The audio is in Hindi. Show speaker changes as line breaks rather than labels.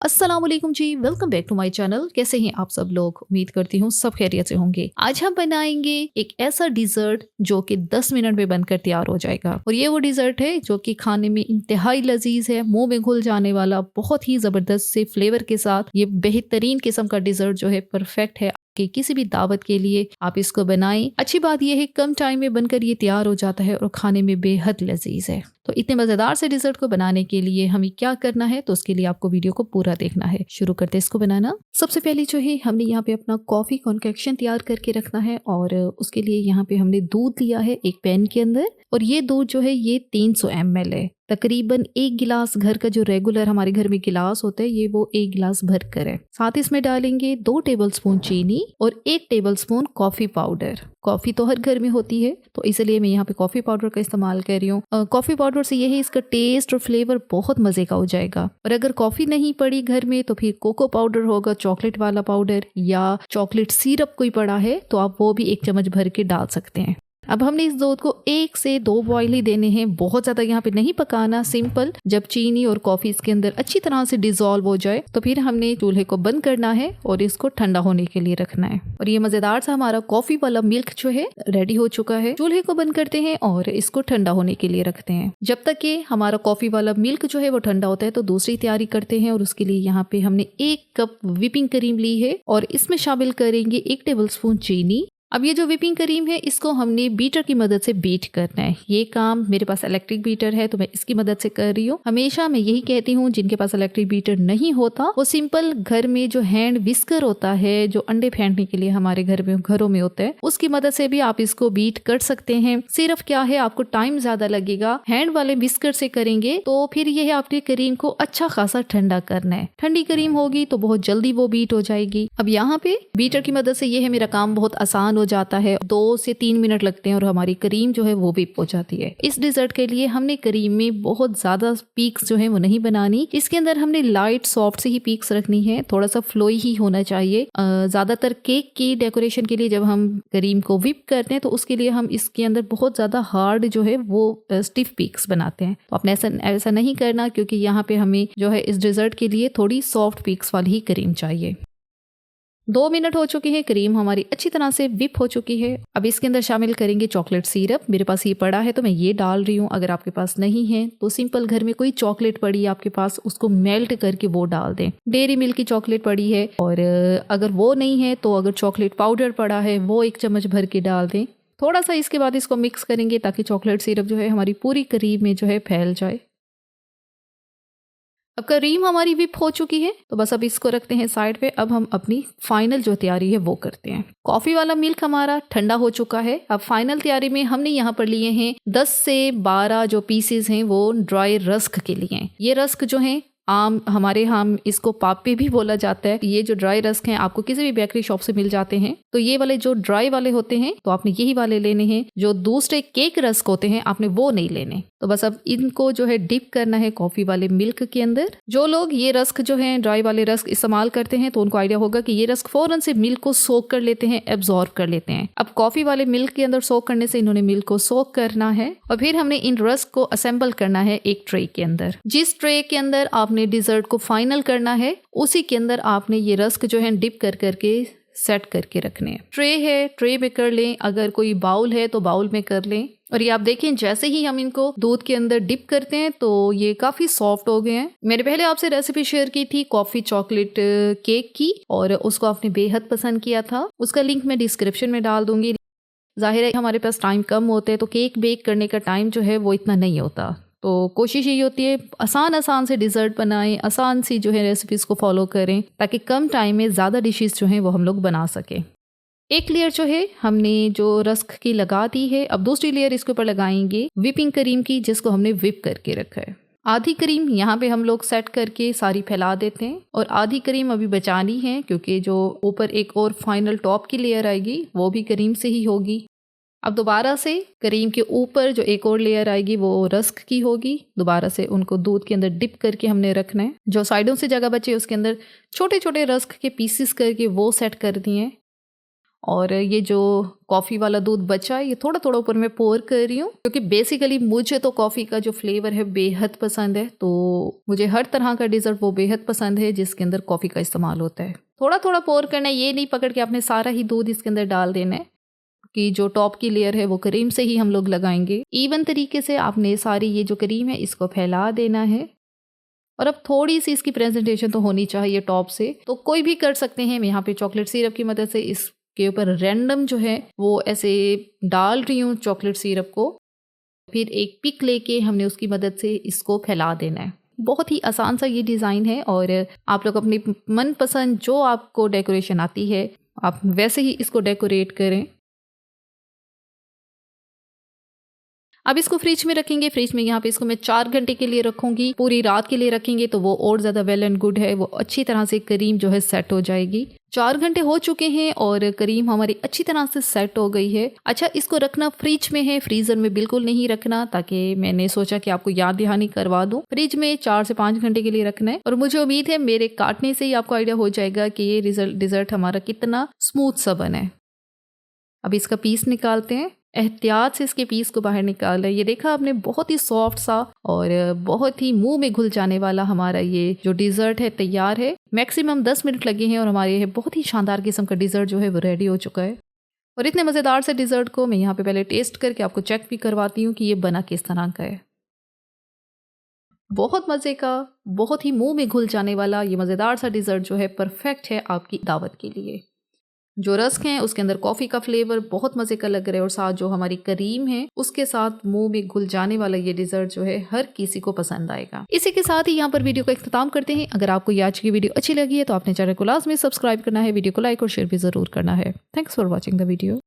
अस्सलाम वालेकुम जी, welcome back to my channel. कैसे हैं आप सब लोग? उम्मीद करती हूँ सब खैरियत से होंगे। आज हम बनाएंगे एक ऐसा डिजर्ट जो कि 10 मिनट में बनकर तैयार हो जाएगा। और ये वो डिजर्ट है जो कि खाने में इंतहाई लजीज है, मुंह में घुल जाने वाला, बहुत ही जबरदस्त से फ्लेवर के साथ। ये बेहतरीन किस्म का डिजर्ट जो है परफेक्ट है कि किसी भी दावत के लिए आप इसको बनाएं। अच्छी बात यह है कम टाइम में बनकर ये तैयार हो जाता है और खाने में बेहद लजीज है। तो इतने मजेदार से डिजर्ट को बनाने के लिए हमें क्या करना है, तो उसके लिए आपको वीडियो को पूरा देखना है। शुरू करते हैं इसको बनाना। सबसे पहले जो है हमने यहाँ पे अपना कॉफी कॉन्केक्शन तैयार करके रखना है और उसके लिए यहाँ पे हमने दूध लिया है एक पैन के अंदर। और ये दूध जो है ये 300 ml है। तकरीबन 1 गिलास घर का जो रेगुलर हमारे घर में गिलास होता है ये वो 1 गिलास भर कर है। साथ ही इसमें डालेंगे 2 टेबलस्पून चीनी और 1 टेबलस्पून कॉफी पाउडर। कॉफी तो हर घर में होती है तो इसलिए मैं यहाँ पे कॉफी पाउडर का इस्तेमाल कर रही हूँ। कॉफी पाउडर से यही इसका टेस्ट और फ्लेवर बहुत मजे का हो जाएगा। और अगर कॉफी नहीं पड़ी घर में तो फिर कोको पाउडर होगा, चॉकलेट वाला पाउडर, या चॉकलेट सिरप कोई पड़ा है तो आप वो भी 1 चम्मच भर के डाल सकते हैं। अब हमने इस दूध को 1 से 2 बॉयल ही देने हैं, बहुत ज्यादा यहाँ पे नहीं पकाना। सिंपल जब चीनी और कॉफी इसके अंदर अच्छी तरह से डिजोल्व हो जाए तो फिर हमने चूल्हे को बंद करना है और इसको ठंडा होने के लिए रखना है। और ये मजेदार सा हमारा कॉफी वाला मिल्क जो है रेडी हो चुका है। चूल्हे को बंद करते हैं और इसको ठंडा होने के लिए रखते हैं। जब तक कि हमारा कॉफी वाला मिल्क जो है वो ठंडा होता है तो दूसरी तैयारी करते हैं। और उसके लिए यहाँ पे हमने 1 कप व्हिपिंग क्रीम ली है और इसमें शामिल करेंगे 1 टेबलस्पून चीनी। अब ये जो व्हिपिंग क्रीम है इसको हमने बीटर की मदद से बीट करना है। ये काम मेरे पास इलेक्ट्रिक बीटर है तो मैं इसकी मदद से कर रही हूँ। हमेशा मैं यही कहती हूँ जिनके पास इलेक्ट्रिक बीटर नहीं होता वो सिंपल घर में जो हैंड विस्कर होता है जो अंडे फेंटने के लिए हमारे घरों में होता है उसकी मदद से भी आप इसको बीट कर सकते हैं। सिर्फ क्या है आपको टाइम ज्यादा लगेगा। हैंड वाले विस्कर से करेंगे तो फिर यह आपने क्रीम को अच्छा खासा ठंडा करना है। ठंडी क्रीम होगी तो बहुत जल्दी वो बीट हो जाएगी। अब यहाँ पे बीटर की मदद से ये है मेरा काम बहुत आसान हो जाता है। 2 से 3 मिनट लगते हैं और हमारी क्रीम जो है वो भी हो जाती है। इस डिजर्ट के लिए हमने क्रीम में बहुत ज्यादा पीक्स जो है वो नहीं बनानी। इसके अंदर हमने लाइट सॉफ्ट से ही पीक्स रखनी है, थोड़ा सा फ्लोई ही होना चाहिए। ज्यादातर केक की डेकोरेशन के लिए जब हम क्रीम को व्हिप करते हैं तो उसके लिए हम इसके अंदर बहुत ज्यादा हार्ड जो है वो स्टिफ पीक्स बनाते हैं। तो आपने ऐसा नहीं करना क्योंकि यहाँ पे हमें जो है इस डिजर्ट के लिए थोड़ी सॉफ्ट पीक्स वाली ही क्रीम चाहिए। 2 मिनट हो चुके हैं, क्रीम हमारी अच्छी तरह से व्हिप हो चुकी है। अब इसके अंदर शामिल करेंगे चॉकलेट सिरप। मेरे पास ये पड़ा है तो मैं ये डाल रही हूँ। अगर आपके पास नहीं है तो सिंपल घर में कोई चॉकलेट पड़ी है आपके पास उसको मेल्ट करके वो डाल दें। डेयरी मिल्क की चॉकलेट पड़ी है और अगर वो नहीं है तो अगर चॉकलेट पाउडर पड़ा है वो 1 चम्मच भर के डाल दें। थोड़ा सा इसके बाद इसको मिक्स करेंगे ताकि चॉकलेट सिरप जो है हमारी पूरी क्रीम में जो है फैल जाए। अब क्रीम हमारी व्हिप हो चुकी है तो बस अब इसको रखते हैं साइड पे। अब हम अपनी फाइनल जो तैयारी है वो करते हैं। कॉफी वाला मिल्क हमारा ठंडा हो चुका है। अब फाइनल तैयारी में हमने यहाँ पर लिए हैं 10 से 12 जो पीसेस हैं वो ड्राई रस्क के लिए। ये रस्क जो है हमारे हम इसको पापे भी बोला जाता है। ये जो ड्राई रस्क हैं आपको किसी भी बेकरी शॉप से मिल जाते हैं। तो ये वाले जो ड्राई वाले होते हैं तो आपने यही वाले लेने हैं। जो दूसरे केक रस्क होते हैं आपने वो नहीं लेने। तो बस अब इनको जो है डिप करना है कॉफी वाले मिल्क के अंदर। जो लोग ये रस्क जो है ड्राई वाले रस्क इस्तेमाल करते हैं तो उनको आइडिया होगा कि ये रस्क फौरन से मिल्क को सोक कर लेते हैं, एब्जॉर्ब कर लेते हैं। अब कॉफी वाले मिल्क के अंदर सोक करने से इन्होंने मिल्क को सोक करना है और फिर हमने इन रस्क को असेंबल करना है एक ट्रे के अंदर। जिस ट्रे के अंदर आपने डिजर्ट को फाइनल करना है उसी के अंदर आपने ये रस्क जो है डिप कर करके सेट करके रखने हैं। ट्रे है ट्रे में कर लें, अगर कोई बाउल है तो बाउल में कर लें। और ये आप देखें जैसे ही हम इनको दूध के अंदर डिप करते हैं तो ये काफी सॉफ्ट हो गए हैं। मैंने पहले आपसे रेसिपी शेयर की थी कॉफी चॉकलेट केक की और उसको आपने बेहद पसंद किया था। उसका लिंक मैं डिस्क्रिप्शन में डाल दूंगी। जाहिर है हमारे पास टाइम कम होते हैं तो केक बेक करने का टाइम जो है वो इतना नहीं होता। तो कोशिश यही होती है आसान से डिज़र्ट बनाएं, आसान सी जो है रेसिपीज़ को फॉलो करें ताकि कम टाइम में ज़्यादा डिशेस जो हैं वो हम लोग बना सकें। एक लेयर जो है हमने जो रस्क की लगा दी है। अब दूसरी लेयर इसके ऊपर लगाएंगे व्हिपिंग क्रीम की जिसको हमने व्हिप करके रखा है। आधी क्रीम यहाँ पे हम लोग सेट करके सारी फैला देते हैं और आधी क्रीम अभी बचानी है क्योंकि जो ऊपर एक और फाइनल टॉप की लेयर आएगी वो भी क्रीम से ही होगी। अब दोबारा से क्रीम के ऊपर जो एक और लेयर आएगी वो रस्क की होगी। दोबारा से उनको दूध के अंदर डिप करके हमने रखना है। जो साइडों से जगह बचे उसके अंदर छोटे छोटे रस्क के पीसेस करके वो सेट कर दिए। और ये जो कॉफ़ी वाला दूध बचा है ये थोड़ा थोड़ा ऊपर मैं पोर कर रही हूँ, क्योंकि बेसिकली मुझे तो कॉफ़ी का जो फ्लेवर है बेहद पसंद है। तो मुझे हर तरह का डिज़र्ट वो बेहद पसंद है जिसके अंदर कॉफ़ी का इस्तेमाल होता है। थोड़ा थोड़ा पोर करना है, ये नहीं पकड़ के आपने सारा ही दूध इसके अंदर डाल देना है, कि जो टॉप की लेयर है वो क्रीम से ही हम लोग लगाएंगे। इवन तरीके से आपने सारी ये जो क्रीम है इसको फैला देना है। और अब थोड़ी सी इसकी प्रेजेंटेशन तो होनी चाहिए टॉप से, तो कोई भी कर सकते हैं। मैं यहाँ पे चॉकलेट सिरप की मदद से इसके ऊपर रैंडम जो है वो ऐसे डाल रही हूँ चॉकलेट सिरप को। फिर एक पिक लेके हमने उसकी मदद से इसको फैला देना है। बहुत ही आसान सा ये डिज़ाइन है और आप लोग अपनी मनपसंद जो आपको डेकोरेशन आती है आप वैसे ही इसको डेकोरेट करें। अब इसको फ्रिज में रखेंगे। फ्रिज में यहाँ पे इसको मैं 4 घंटे के लिए रखूंगी। पूरी रात के लिए रखेंगे तो वो और ज़्यादा वेल एंड गुड है, वो अच्छी तरह से क्रीम जो है सेट हो जाएगी। 4 घंटे हो चुके हैं और क्रीम हमारी अच्छी तरह से सेट हो गई है। अच्छा, इसको रखना फ्रिज में है, फ्रीजर में बिल्कुल नहीं रखना, ताकि मैंने सोचा कि आपको याद दहानी करवा दूं। फ्रिज में 4 से 5 घंटे के लिए रखना है। और मुझे उम्मीद है मेरे काटने से ही आपको आइडिया हो जाएगा कि ये डिज़र्ट हमारा कितना स्मूथ सा बना है। अब इसका पीस निकालते हैं। एहतियात से इसके पीस को बाहर निकाल रहे हैं। ये देखा आपने, बहुत ही सॉफ्ट सा और बहुत ही मुंह में घुल जाने वाला हमारा ये जो डिज़र्ट है तैयार है। मैक्सिमम 10 मिनट लगे हैं और हमारे बहुत ही शानदार किस्म का डिज़र्ट जो है वो रेडी हो चुका है। और इतने मज़ेदार से डिज़र्ट को मैं यहाँ पे पहले टेस्ट करके आपको चेक भी करवाती हूँ कि ये बना किस तरह का है। बहुत मज़े का, बहुत ही मुंह में घुल जाने वाला ये मज़ेदार सा डिज़र्ट जो है परफेक्ट है आपकी दावत के लिए। जो रस्क हैं उसके अंदर कॉफ़ी का फ्लेवर बहुत मज़े का लग रहा है और साथ जो हमारी क्रीम है उसके साथ मुंह में घुल जाने वाला ये डिज़र्ट जो है हर किसी को पसंद आएगा। इसी के साथ ही यहाँ पर वीडियो का इख्तिताम करते हैं। अगर आपको ये आज की वीडियो अच्छी लगी है तो आपने चैनल को लाजमी सब्सक्राइब करना है, वीडियो को लाइक और शेयर भी ज़रूर करना है। Thanks for watching the video.